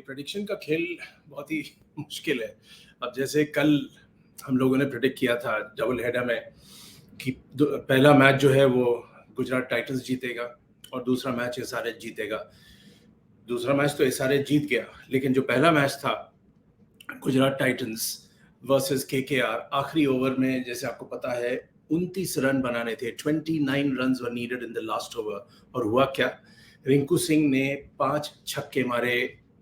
Prediction का खेल बहुत ही मुश्किल है। अब जैसे कल हम लोगों ने प्रेडिक्ट किया था डबल हेडर में कि पहला मैच जो है वो गुजरात टाइटंस जीतेगा और दूसरा मैच एसआरएच जीतेगा। दूसरा मैच तो एसआरएच जीत गया, लेकिन जो पहला मैच था गुजरात टाइटंस वर्सेस केकेआर, आखिरी ओवर में जैसे आपको पता है 29 रन बनाने थे। 29 runs were needed in the last over. और हुआ क्या, रिंकू सिंह ने 5 छक्के मारे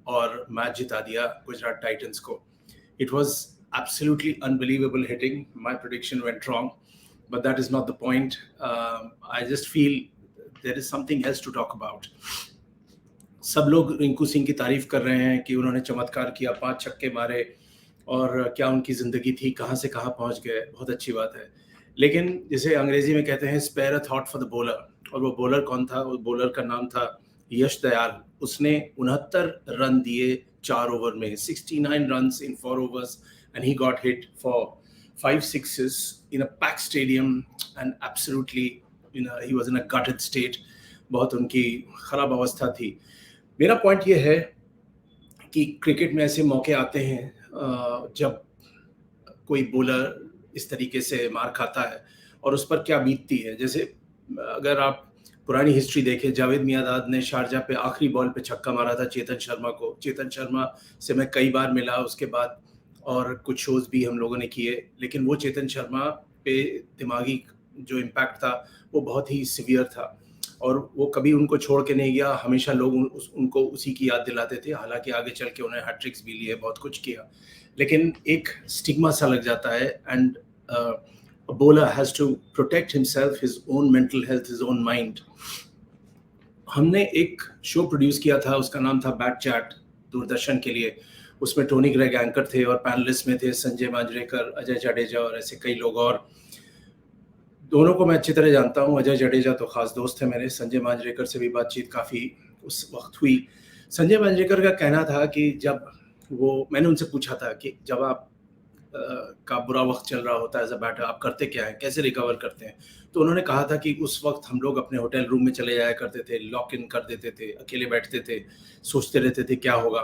और मैच जिता दिया गुजरात टाइटंस को। It was absolutely unbelievable hitting. My prediction went wrong, but that is not the point. I just feel there is something else to talk about. सब लोग रिंकू सिंह की तारीफ कर रहे हैं कि उन्होंने चमत्कार किया, 5 छक्के मारे और क्या उनकी ज़िंदगी थी, कहाँ से कहाँ पहुँच गए, बहुत अच्छी बात है। लेकिन जिसे अंग्रेजी में कहते हैं spare a thought for the bowler, और वो बॉलर कौन था? वो बॉलर का नाम था यश दयाल। उसने 69 रन दिए 4 ओवर में, 69 runs in 4 overs, and he got hit for 5 sixes in a packed stadium, and absolutely, he was in a gutted state. बहुत उनकी खराब अवस्था थी। मेरा पॉइंट ये है कि क्रिकेट में ऐसे मौके आते हैं जब कोई बॉलर इस तरीके से मार खाता है और उस पर क्या बीतती है। जैसे अगर आप पुरानी हिस्ट्री देखें, जावेद मियांदाद ने शारजा पे आखिरी बॉल पे छक्का मारा था चेतन शर्मा को। चेतन शर्मा से मैं कई बार मिला उसके बाद, और कुछ शोज भी हम लोगों ने किए, लेकिन वो चेतन शर्मा पे दिमागी जो इम्पैक्ट था वो बहुत ही सीवियर था और वो कभी उनको छोड़ के नहीं गया। हमेशा लोग उनको उसी की याद दिलाते थे। हालांकि आगे चल के उन्होंने हैट्रिक्स भी लिए, बहुत कुछ किया, लेकिन एक स्टिग्मा सा लग जाता है। And a bowler has to protect himself, his own mental health, his own mind. हमने एक शो प्रोड्यूस किया था, उसका नाम था बैट चैट, दूरदर्शन के लिए। उसमें टोनी ग्रेग एंकर थे और पैनलिस्ट में थे संजय मांजरेकर, अजय जडेजा और ऐसे कई लोग। और दोनों को मैं अच्छी तरह जानता हूँ। अजय जडेजा तो खास दोस्त है मेरे। संजय मांजरेकर से भी बातचीत काफ़ी उस वक्त हुई। संजय मांजरेकर का कहना था कि जब मैंने उनसे पूछा था कि जब आप का बुरा वक्त चल रहा होता है एज अ बैटर, आप करते क्या है, कैसे रिकवर करते हैं? तो उन्होंने कहा था कि उस वक्त हम लोग अपने होटल रूम में चले जाया करते थे, लॉक इन कर देते थे, अकेले बैठते थे, सोचते रहते थे क्या होगा,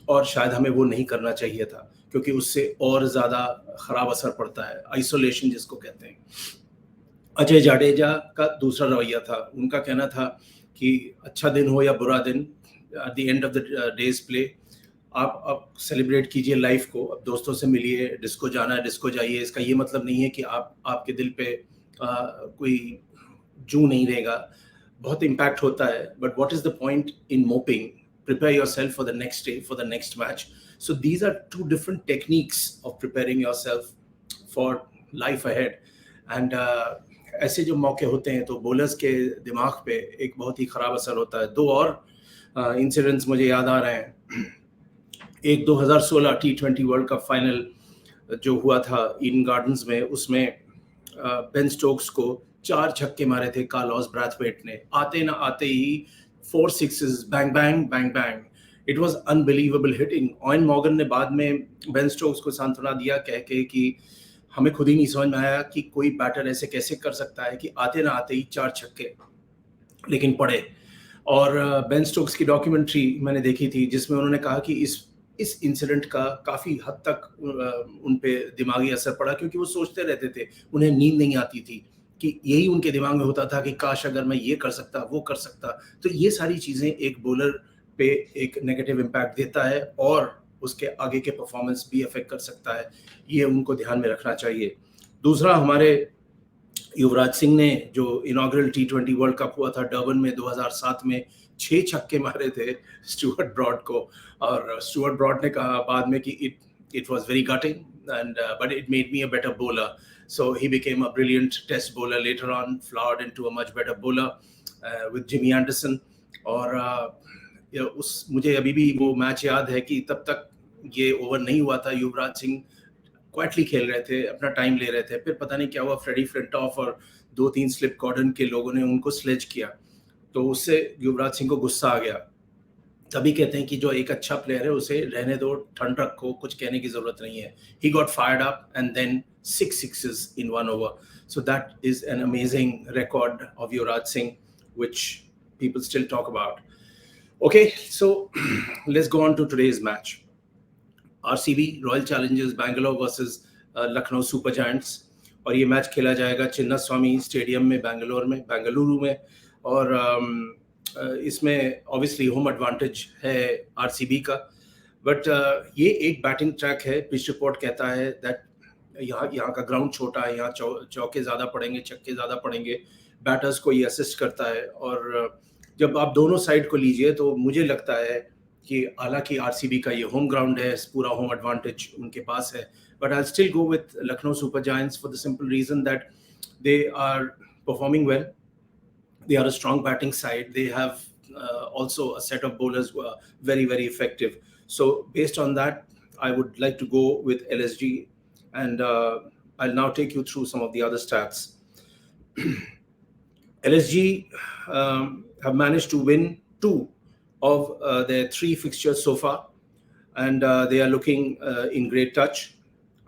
और शायद हमें वो नहीं करना चाहिए था क्योंकि उससे और ज़्यादा ख़राब असर पड़ता है, आइसोलेशन जिसको कहते हैं। अजय जाडेजा का दूसरा रवैया था। उनका कहना था कि अच्छा दिन हो या बुरा दिन, at the end of the days play आप सेलिब्रेट कीजिए लाइफ को, अब दोस्तों से मिलिए, डिस्को जाना है डिस्को जाइए। इसका ये मतलब नहीं है कि आपके दिल पे कोई जू नहीं रहेगा, बहुत इम्पैक्ट होता है। But what is the point in moping? Prepare yourself for the next day, for the next match. So these are 2 different techniques of preparing yourself for life ahead. And ऐसे जो मौके होते हैं तो बॉलर्स के दिमाग पे एक बहुत ही ख़राब असर होता है। 2 और इंसिडेंट्स मुझे याद आ रहे हैं। एक 2016 T20 वर्ल्ड कप फाइनल जो हुआ था ईडन गार्डन्स में, उसमें बेन स्टोक्स को 4 छक्के मारे थे कार्लोस ब्रैथवेट ने। आते ना आते ही 4 sixes, bang bang bang bang. It was unbelievable hitting. Eoin Morgan ने बाद में बेन स्टोक्स को सांत्वना दिया कह के कि हमें खुद ही नहीं समझ में आया कि कोई बैटर ऐसे कैसे कर सकता है कि आते ना आते ही 4 छक्के, लेकिन पड़े। और बेन स्टोक्स की डॉक्यूमेंट्री मैंने देखी थी जिसमें उन्होंने कहा कि इस इंसिडेंट का काफ़ी हद तक उन पे दिमागी असर पड़ा, क्योंकि वो सोचते रहते थे, उन्हें नींद नहीं आती थी, कि यही उनके दिमाग में होता था कि काश अगर मैं ये कर सकता, वो कर सकता। तो ये सारी चीज़ें एक बॉलर पे एक नेगेटिव इम्पैक्ट देता है और उसके आगे के परफॉर्मेंस भी अफेक्ट कर सकता है। ये उनको ध्यान में रखना चाहिए। दूसरा, हमारे युवराज सिंह ने जो इनॉग्रल T20 वर्ल्ड कप हुआ था डर्बन में 2007 में, 6 छक्के मारे थे स्टुअर्ट ब्रॉड को। और स्टुअर्ट ब्रॉड ने कहा बाद में कि it was very gutting and but it made me a better bowler. So he became a brilliant test bowler later on, flowered into a much better bowler with Jimmy Anderson. और मुझे अभी भी वो मैच याद है कि तब तक ये ओवर नहीं हुआ था, युवराज सिंह क्वाइटली खेल रहे थे, अपना टाइम ले रहे थे। फिर पता नहीं क्या हुआ, फ्रेडी फ्लिंटॉफ और 2-3 स्लिप कॉर्डन के लोगों ने उनको स्लेज किया, तो उससे युवराज सिंह को गुस्सा आ गया। तभी कहते हैं कि जो एक अच्छा प्लेयर है उसे रहने दो, ठंड रखो, कुछ कहने की जरूरत नहीं है। He got fired up and then 6 sixes in 1 over. So that is an amazing record of Yuvraj Singh, which people still talk about. Okay, so let's go on to today's match. RCB Royal Challengers Bangalore versus Lucknow super giants, और ये match खेला जाएगा चिन्ना स्वामी stadium में बेंगलुरु में। और इसमें obviously home advantage है RCB का, बट ये एक बैटिंग ट्रैक है। पिच रिपोर्ट कहता है दैट यहाँ का ग्राउंड छोटा है, यहाँ चौके ज़्यादा पड़ेंगे, छक्के ज़्यादा पड़ेंगे, बैटर्स को ये असिस्ट करता है। और जब आप दोनों साइड को लीजिए तो मुझे लगता है कि हालांकि आरसीबी का ये होम ग्राउंड है, पूरा होम एडवांटेज उनके पास है, but I'll still go with Lucknow Super Giants for the simple reason that they are performing well. They are a strong batting side. They have also a set of bowlers who are very, very effective. So based on that, I would like to go with LSG, and I'll now take you through some of the other stats. LSG have managed to win 2 of their 3 fixtures so far, and they are looking in great touch.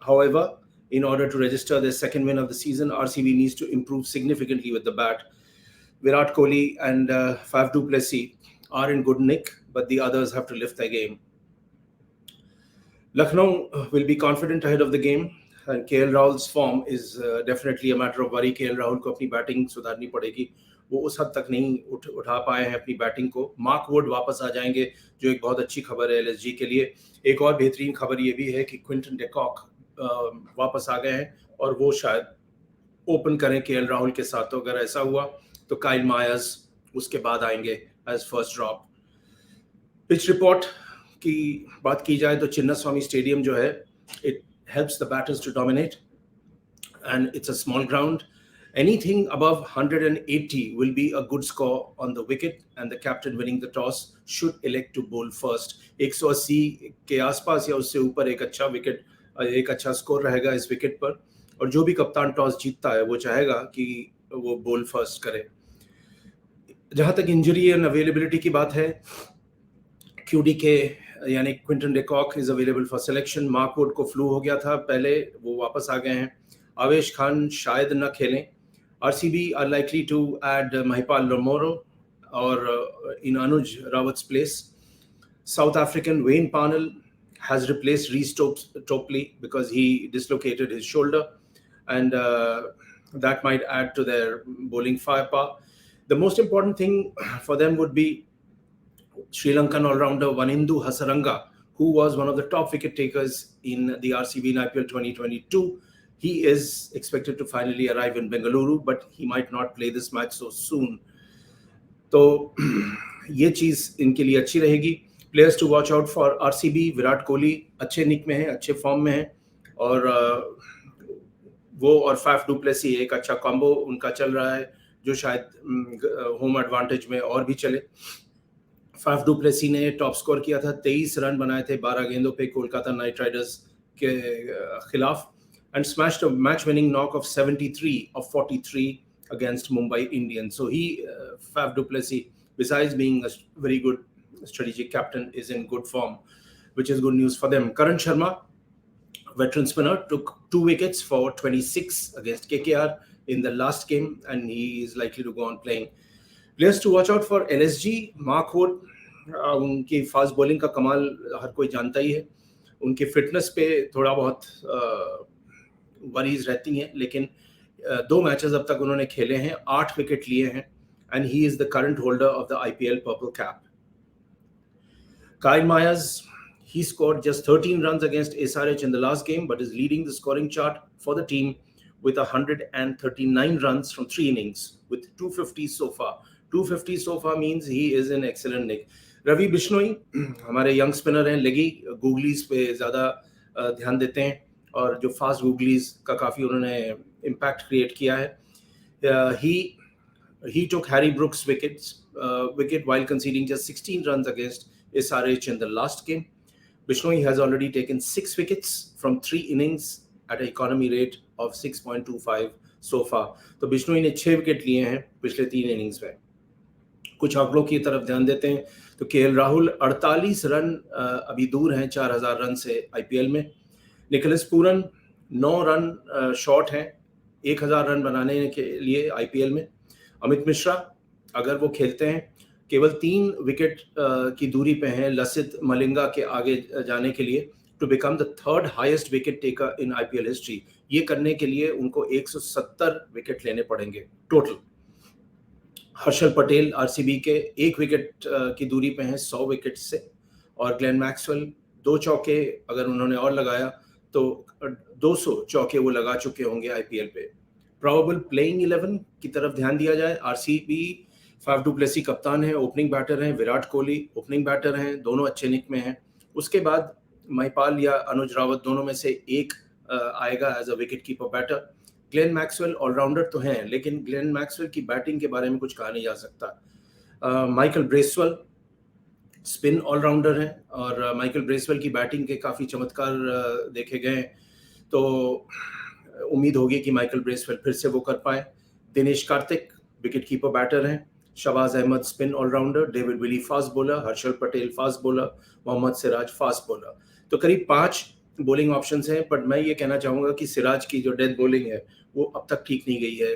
However, in order to register their second win of the season, RCB needs to improve significantly with the bat. Virat Kohli and Faf du Plessis are in good nick, but the others have to lift their game. Lucknow will be confident ahead of the game, and KL Rahul's form is definitely a matter of worry. KL Rahul को अपनी batting सुधारनी पड़ेगी, वो उस हद तक नहीं उठा पाए हैं अपनी बैटिंग को। मार्क वुड वापस आ जाएंगे, जो एक बहुत अच्छी खबर है एलएसजी के लिए। एक और बेहतरीन खबर ये भी है कि क्विंटन डिकॉक वापस आ गए हैं, और वो शायद ओपन करें केएल राहुल के साथ। तो अगर ऐसा हुआ तो काइल मायर्स उसके बाद आएंगे as first drop. Pitch report की बात की जाए तो चिन्नास्वामी स्टेडियम जो है, it helps the batters to dominate, and it's a small ground. Anything above 180 will be a good score on the wicket, and the captain winning the toss should elect to bowl first. 180 के आसपास या उससे ऊपर एक अच्छा score रहेगा इस wicket पर, और जो भी कप्तान टॉस जीतता है वो चाहेगा कि वो बोल फर्स्ट करे. जहां तक इंजरी एंड अवेलेबिलिटी की बात है, क्यूडी के यानी Quinton de Kock is available for selection. Mark Wood को फ्लू हो गया था पहले, वो वापस आ गए हैं. आवेश खान शायद न खेलें. RCB are likely to add Mahipal Lomoro or in Anuj Rawat's place. South African Wayne Parnell has replaced Reece Topley because he dislocated his shoulder, and that might add to their bowling firepower. The most important thing for them would be Sri Lankan all-rounder Wanindu Hasaranga, who was one of the top wicket takers in the RCB in IPL 2022. He is expected to finally arrive in Bengaluru, but he might not play this match so soon. तो ये चीज़ इनके लिए अच्छी रहेगी. Players to watch out for RCB, Virat Kohli अच्छे निक में है, अच्छे फॉर्म में है, और वो और फाफ डू प्लेसी एक अच्छा कॉम्बो उनका चल रहा है, जो शायद होम एडवांटेज में और भी चले. फाफ डू प्लेसी ने टॉप स्कोर किया था, 23 रन बनाए थे 12 गेंदों पे कोलकाता नाइट राइडर्स के खिलाफ, and smashed a match-winning knock of 73 of 43 against Mumbai Indians. So Faf du Plessis, besides being a very good strategic captain, is in good form, which is good news for them. Karan Sharma, veteran spinner, took 2 wickets for 26 against KKR in the last game, and he is likely to go on playing. Players to watch out for LSG, Mark Wood, उनकी fast bowling का कमाल हर कोई जानता ही है. उनके fitness पे थोड़ा बहुत वरीज रहती हैं, लेकिन 2 मैचेस अब तक उन्होंने खेले हैं, 8 विकेट लिए हैं, and he is the current holder of the IPL purple cap. Kyle Myers, he scored just 13 runs against SRH in the last game, but is leading the scoring chart for the team with 139 runs from 3 innings with 250 so far. 250 so far means he is in excellent nick. Ravi Bishnoi हमारे young spinner हैं, लेगी googlies पे ज़्यादा ध्यान देते हैं, और जो फास्ट गूगलीज का काफ़ी उन्होंने इम्पैक्ट क्रिएट किया है. He took Harry Brooks' wicket while conceding just 16 runs against SRH in the last game. Bishnoi has already taken 6 wickets from 3 innings at an economy rate of 6.25 so far. तो बिश्नोई ने 6 wicket लिए हैं पिछले 3 innings में. कुछ आंकड़ों की तरफ ध्यान देते हैं तो केएल राहुल 48 रन अभी दूर हैं 4000 रन से IPL में. निकोलस पूरन 9 रन शॉर्ट हैं 1000 रन बनाने के लिए IPL में. अमित मिश्रा अगर वो खेलते हैं केवल 3 विकेट की दूरी पे हैं लसित मलिंगा के आगे जाने के लिए to become the third highest wicket taker in IPL history. ये करने के लिए उनको 170 विकेट लेने पड़ेंगे टोटल। हर्षल पटेल आरसीबी के 1 विकेट की दूरी पे हैं 100 विकेट से, और ग्लेन मैक्सवेल 2 चौके अगर उन्होंने और लगाया तो 200 चौके वो लगा चुके होंगे आईपीएल पे। प्रोबेबल प्लेइंग 11 की तरफ ध्यान दिया जाए। आरसीबी फाफ डू प्लेसी कप्तान है, ओपनिंग बैटर हैं, विराट कोहली ओपनिंग बैटर हैं, दोनों अच्छे निक में हैं। उसके बाद महिपाल या अनुज रावत दोनों में से एक आएगा as a wicket keeper batter. Glenn Maxwell all rounder तो हैं, लेकिन ग्लेन मैक्सवेल की बैटिंग के बारे में कुछ कहा नहीं जा सकता। माइकल ब्रेसवेल स्पिन ऑलराउंडर हैं, और माइकल ब्रेसवेल की बैटिंग के काफ़ी चमत्कार देखे गए, तो उम्मीद होगी कि माइकल ब्रेसवेल फिर से वो कर पाए। Dinesh Karthik wicket keeper batter हैं, Shahbaz Ahmed spin allrounder, David Willey fast bowler, Harshal Patel fast bowler, Mohammed Siraj fast bowler. तो करीब 5 बॉलिंग ऑप्शंस हैं, बट मैं ये कहना चाहूँगा कि सिराज की जो डेथ बॉलिंग है वो अब तक ठीक नहीं गई है।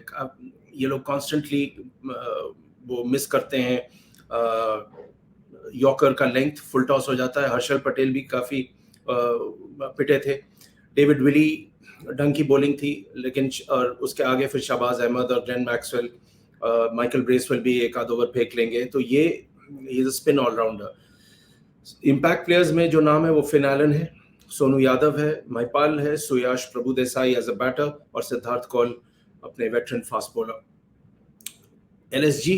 ये लोग कॉन्स्टेंटली वो मिस करते हैं, यॉर्कर का लेंथ फुल टॉस हो जाता है। हर्षल पटेल भी काफ़ी पिटे थे। डेविड विली ढंग की बॉलिंग थी, लेकिन और उसके आगे फिर शहबाज अहमद और ग्लेन मैक्सवेल, माइकल ब्रेसवेल भी एक आध ओवर फेंक लेंगे। तो ये स्पिन ऑलराउंडर। इम्पैक्ट प्लेयर्स में जो नाम है वो फिन एलन है, सोनू यादव है, महिपाल है, Suyash Prabhudessai as a batter, और सिद्धार्थ कौल अपने veteran fast bowler. LSG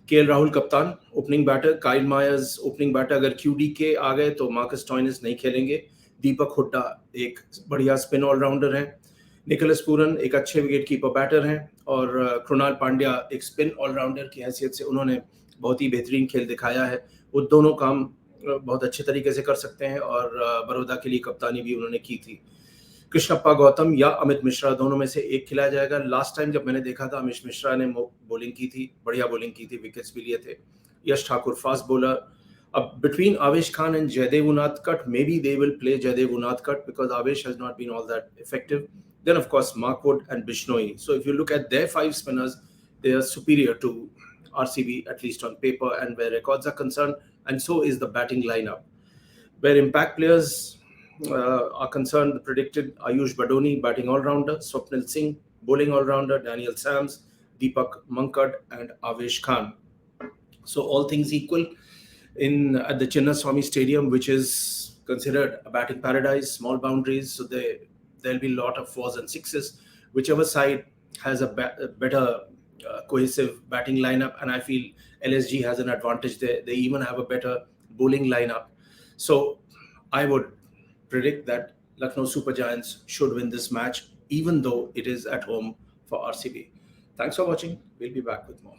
KL Rahul कप्तान opening batter, Kyle Mayers opening batter. अगर क्यूडी के आ गए तो मार्कस टॉइनिस नहीं खेलेंगे। दीपक हुड्डा एक बढ़िया स्पिन ऑलराउंडर हैं, निकोलस पूरन एक अच्छे विकेट कीपर बैटर हैं, और कृणाल पांड्या एक स्पिन ऑलराउंडर की हैसियत से उन्होंने बहुत ही बेहतरीन खेल दिखाया है। वो दोनों काम बहुत अच्छे तरीके से कर सकते हैं, और बड़ौदा के लिए कप्तानी भी उन्होंने की थी। कृष्णप्पा गौतम या अमित मिश्रा दोनों में से एक खिलाया जाएगा। लास्ट टाइम जब मैंने देखा था अमित मिश्रा ने बॉलिंग की थी, बढ़िया बॉलिंग की थी, विकेट्स भी लिए थे। यश ठाकुर फास्ट बॉलर। अब between Avesh Khan and Jaydev Unadkat, maybe they will play Jaydev Unadkat because Avesh has not been all that effective. Then of course Mark Wood and Bishnoi. So if you look at their 5 spinners, they are superior to RCB, at least on paper and where records are concerned, and so is the batting lineup. Where impact players are concerned, predicted Ayush Badoni batting all-rounder, Swapnil Singh bowling all-rounder, Daniel Sams, Deepak Mankad and Avesh Khan. So all things equal, at the Chinnaswamy Stadium, which is considered a batting paradise, small boundaries, so there'll be a lot of 4s and 6s. Whichever side has a better cohesive batting lineup, and I feel LSG has an advantage there. They even have a better bowling lineup. So I would predict that Lucknow Super Giants should win this match, even though it is at home for RCB. Thanks for watching. We'll be back with more.